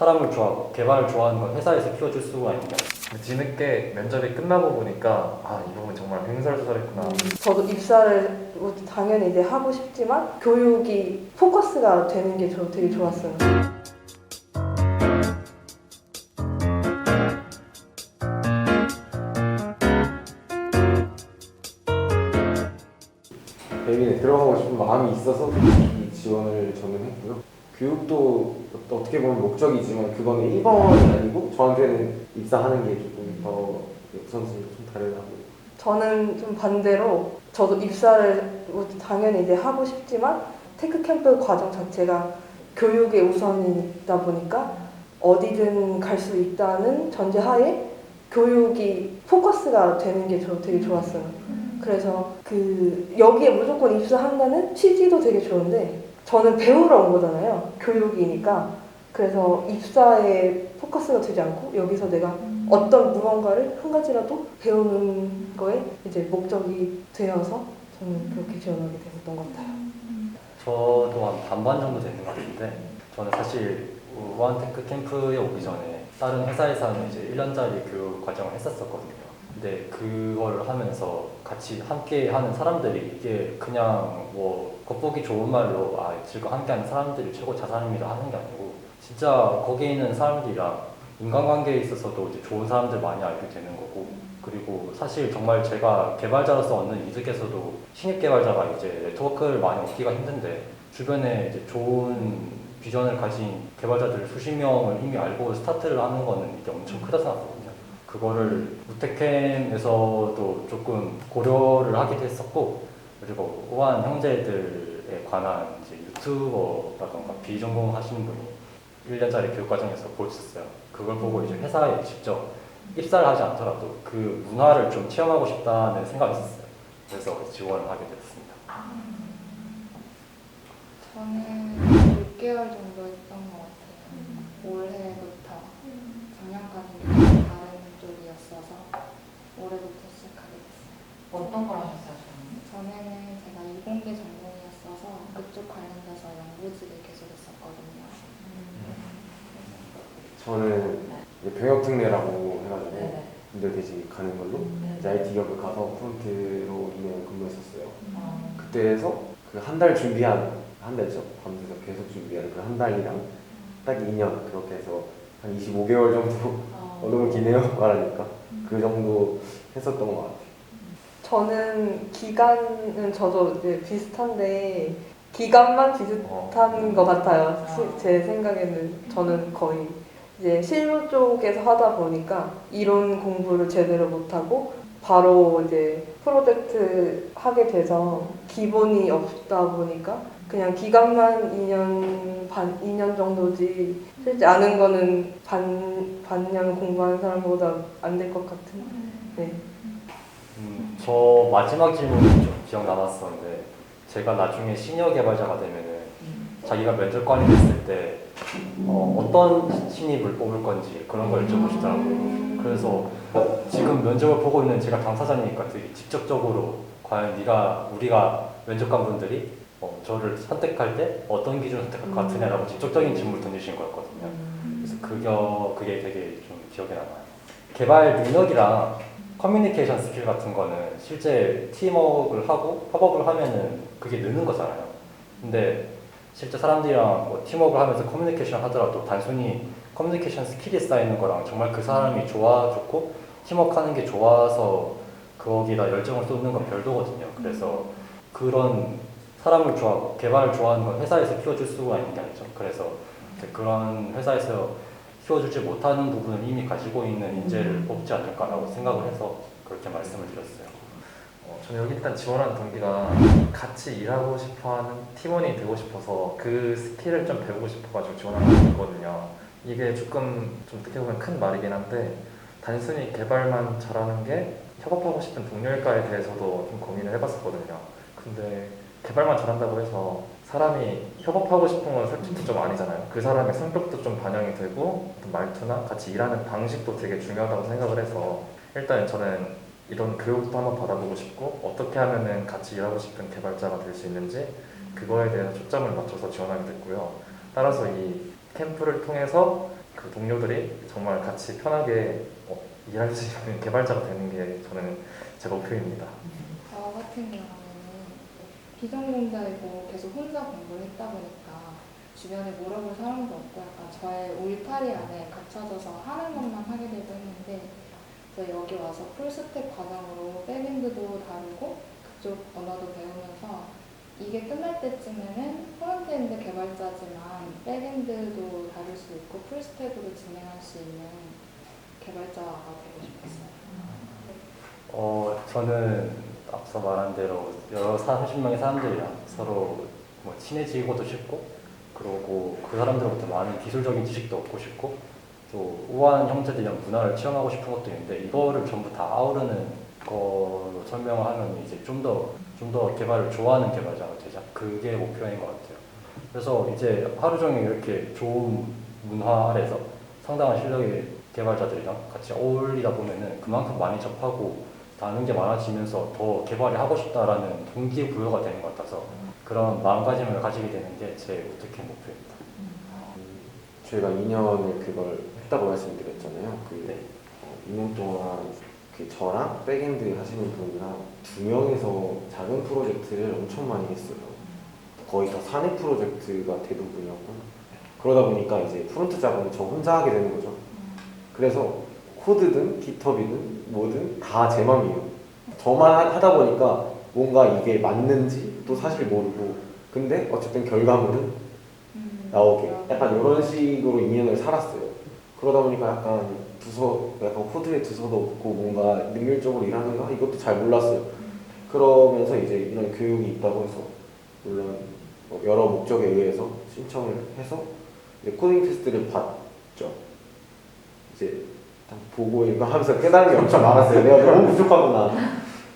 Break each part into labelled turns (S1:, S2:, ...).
S1: 사람을 좋아하고 개발을 좋아하는 건 회사에서 키워줄 수가 있는 게 아니죠.
S2: 뒤늦게 면접이 끝나고 보니까 이 부분 정말 횡설수설했구나.
S3: 저도 입사를 당연히 이제 하고 싶지만 교육이 포커스가 되는 게 저 되게 좋았어요.
S4: 배민에 들어가고 싶은 마음이 있어서 이 지원을 저는 했고요. 교육도 어떻게 보면 목적이지만 그거는 1번이 아니고 저한테는 입사하는 게 조금 더 우선순위가 좀 다르다고.
S3: 저는 좀 반대로 저도 입사를 당연히 이제 하고 싶지만 테크 캠프 과정 자체가 교육의 우선이다 보니까 어디든 갈 수 있다는 전제하에 교육이 포커스가 되는 게 저 되게 좋았어요. 그래서 여기에 무조건 입사한다는 취지도 되게 좋은데 저는 배우러 온 거잖아요. 교육이니까. 그래서 입사에 포커스가 되지 않고 여기서 내가 어떤 무언가를 한 가지라도 배우는 거에 이제 목적이 되어서 저는 그렇게 지원하게 됐던 것 같아요.
S1: 저도 한 반반 정도 되는 것 같은데 저는 사실 우한테크 캠프에 오기 전에 다른 회사에서 하는 이제 1년짜리 교육 과정을 했었거든요. 근데 그걸 하면서 같이 함께 하는 사람들이 이게 그냥 뭐 겉보기 좋은 말로 지금 함께 하는 사람들이 최고 자산입니다 하는 게 아니고 진짜 거기에 있는 사람들이랑 인간관계에 있어서도 이제 좋은 사람들 많이 알게 되는 거고 그리고 사실 정말 제가 개발자로서 얻는 이득에서도 신입 개발자가 이제 네트워크를 많이 얻기가 힘든데 주변에 이제 좋은 비전을 가진 개발자들 수십 명을 이미 알고 스타트를 하는 거는 이게 엄청 크다 생각하거든요. 그거를 우테캠에서도 조금 고려를 하기도 했었고 그리고 우한 형제들에 관한 이제 유튜버라던가 비전공 하시는 분이 1년짜리 교육과정에서 보셨어요. 그걸 보고 이제 회사에 직접 입사를 하지 않더라도 그 문화를 좀 체험하고 싶다는 생각이 있었어요. 그래서 지원을 하게 됐습니다.
S5: 저는 6개월 정도 했던 것 같아요. 올해부터 작년까지는 다른 쪽이었어서 올해부터 시작하게 됐어요.
S6: 어떤 걸 하셨어요?
S5: 전에는 제가 이공계 전공이었어서 그쪽 관련돼서 연구직을 계속 했었거든요.
S4: 저는 이제 병역특례라고 해가지고
S6: 네네.
S4: 군대대지 가는 걸로
S6: 네.
S4: 이제 IT 기업을 가서 프론트로 2년 근무했었어요. 그때에서 그 한 달 준비한 한 달죠. 밤새서 계속 준비한 그 한 달이랑 딱 2년 그렇게 해서 한 25개월 정도 너무 기네요 말하니까 그 정도 했었던 것 같아요.
S3: 저는 기간은 저도 이제 비슷한데 기간만 비슷한 것 같아요. 제 생각에는 저는 거의 이제 실무 쪽에서 하다 보니까 이론 공부를 제대로 못하고 바로 이제 프로젝트 하게 돼서 기본이 없다 보니까 그냥 기간만 2년 정도지 실제 아는 거는 반년 공부하는 사람보다 안 될 것 같은. 네.
S1: 저 마지막 질문이 좀 기억 남았었는데 제가 나중에 시니어 개발자가 되면은 자기가 면접관이 됐을 때 어떤 신입을 뽑을 건지 그런 걸 여쭤보시더라고요. 그래서 지금 면접을 보고 있는 제가 당사자니까 되게 직접적으로 과연 우리가 면접관 분들이 저를 선택할 때 어떤 기준을 선택할 것 같으냐라고 직접적인 질문을 던지신 거였거든요. 그래서 그게 되게 좀 기억에 남아요. 개발 능력이랑 커뮤니케이션 스킬 같은 거는 실제 팀워크를 하고 협업을 하면은 그게 느는 거잖아요. 근데 실제 사람들이랑 뭐 팀워크를 하면서 커뮤니케이션 하더라도 단순히 커뮤니케이션 스킬이 쌓이는 거랑 정말 그 사람이 좋고 팀워크 하는 게 좋아서 거기다 열정을 쏟는 건 별도거든요. 그래서 그런 사람을 좋아하고 개발을 좋아하는 건 회사에서 키워줄 수가 있는 게 아니죠. 그래서 그런 회사에서 키워주지 못하는 부분을 이미 가지고 있는 인재를 뽑지 않을까라고 생각을 해서 그렇게 말씀을 드렸어요.
S2: 저는 여기 일단 지원한 동기가 같이 일하고 싶어하는 팀원이 되고 싶어서 그 스킬을 좀 배우고 싶어가지고 지원한 거거든요. 이게 조금 좀 어떻게 보면 큰 말이긴 한데 단순히 개발만 잘하는 게 협업하고 싶은 동료일까에 대해서도 좀 고민을 해봤었거든요. 근데 개발만 잘한다고 해서 사람이 협업하고 싶은 건 솔직히 좀 아니잖아요. 그 사람의 성격도 좀 반영이 되고 어떤 말투나 같이 일하는 방식도 되게 중요하다고 생각을 해서 일단 저는 이런 교육도 한번 받아보고 싶고 어떻게 하면은 같이 일하고 싶은 개발자가 될 수 있는지 그거에 대해서 초점을 맞춰서 지원하게 됐고요. 따라서 이 캠프를 통해서 그 동료들이 정말 같이 편하게 일할 수 있는 개발자가 되는 게 저는 제 목표입니다.
S5: 저 같은 경우에는 비전공자이고 계속 혼자 공부를 했다 보니까 주변에 물어볼 사람도 없고 약간 저의 울타리 안에 갇혀져서 하는 것만 하게 되고 했는데 그래서 여기 와서 풀스택 과정으로 백엔드도 다루고 그쪽 언어도 배우면서 이게 끝날 때쯤에는 프론트엔드 개발자지만 백엔드도 다룰 수 있고 풀스택으로 진행할 수 있는 개발자가 되고 싶었어요.
S1: 저는 앞서 말한 대로 여러 30명의 사람들이랑 서로 뭐 친해지고도 싶고, 그리고 그 사람들로부터 많은 기술적인 지식도 얻고 싶고, 또 우아한 형제들이랑 문화를 체험하고 싶은 것도 있는데, 이거를 전부 다 아우르는 걸로 설명을 하면 이제 좀 더 개발을 좋아하는 개발자가 되자. 그게 목표인 것 같아요. 그래서 이제 하루 종일 이렇게 좋은 문화 아래서 상당한 실력의 개발자들이랑 같이 어울리다 보면은 그만큼 많이 접하고 아는 게 많아지면서 더 개발을 하고 싶다라는 동기부여가 되는 것 같아서 그런 마음가짐을 가지게 되는 게 제 우특한 목표입니다.
S4: 저희가 2년을 그걸 했다고 말씀드렸잖아요.
S1: 네.
S4: 2년 동안 저랑 백엔드 하시는 분이랑 2명이서 작은 프로젝트를 엄청 많이 했어요. 거의 다 사내 프로젝트가 대부분이었고, 그러다 보니까 이제 프론트 작업을 저 혼자 하게 되는 거죠. 그래서 코드든 깃허브이든 뭐든 다 제 맘이에요. 저만 하다 보니까 뭔가 이게 맞는지 또 사실 모르고, 근데 어쨌든 결과물은 나오게 약간 이런 식으로 2년을 살았어요. 그러다 보니까 약간 약간 코드에 두서도 없고 뭔가 능률적으로 일하는가 이것도 잘 몰랐어요. 그러면서 이제 이런 교육이 있다고 해서 물론 여러 목적에 의해서 신청을 해서 이제 코딩 테스트를 봤죠. 이제 보고 이거 하면서 깨달은 게 엄청 많았어요. 내가 너무 부족하구나.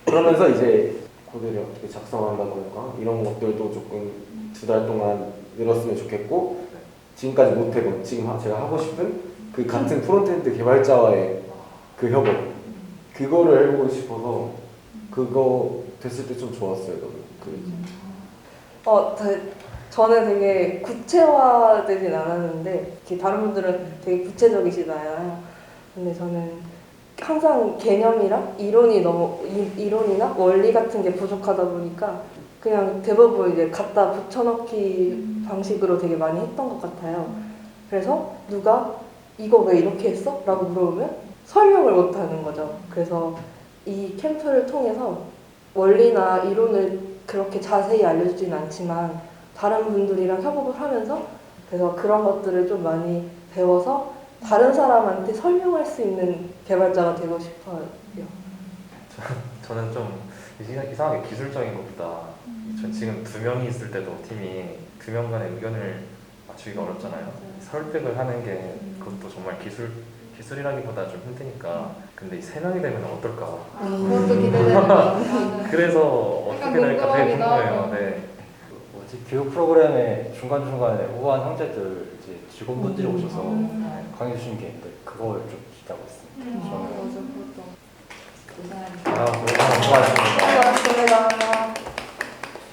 S4: 그러면서 이제 코드를 어떻게 작성한다던가 이런 것들도 조금 2달 동안 늘었으면 좋겠고, 지금까지 못해본 지금 제가 하고 싶은 그 같은 프론트엔드 개발자와의 그 협업, 그거를 해보고 싶어서 그거 됐을 때 좀 좋았어요. 너무
S3: 저는 되게 구체화되진 않았는데 이렇게 다른 분들은 되게 구체적이시잖아요. 근데 저는 항상 개념이랑 이론이나 원리 같은 게 부족하다 보니까 그냥 대부분 이제 갖다 붙여넣기 방식으로 되게 많이 했던 것 같아요. 그래서 누가 이거 왜 이렇게 했어? 라고 물어보면 설명을 못 하는 거죠. 그래서 이 캠프를 통해서 원리나 이론을 그렇게 자세히 알려주진 않지만 다른 분들이랑 협업을 하면서 그래서 그런 것들을 좀 많이 배워서 다른 사람한테 설명할 수 있는 개발자가 되고 싶어요.
S2: 저는 좀 이상하게 기술적인 것보다 전 지금 2명이 있을 때도 팀이 2명 간의 의견을 맞추기가 어렵잖아요. 설득을 하는 게 그것도 정말 기술이라기보다 좀 힘드니까. 근데 이 3명이 되면 어떨까?
S5: 그것도 기대되는
S2: 그래서 어떻게 될까 되게 궁금해요. 네.
S1: 교육 프로그램에 중간중간에 우아한 형제들 이제 직원분들이 오셔서 강의 주시는 게 있는데 그걸 좀 기대하고 있습니다. 저는
S5: 맞아, 그것도.
S1: 수고하셨습니다.
S3: 고맙습니다.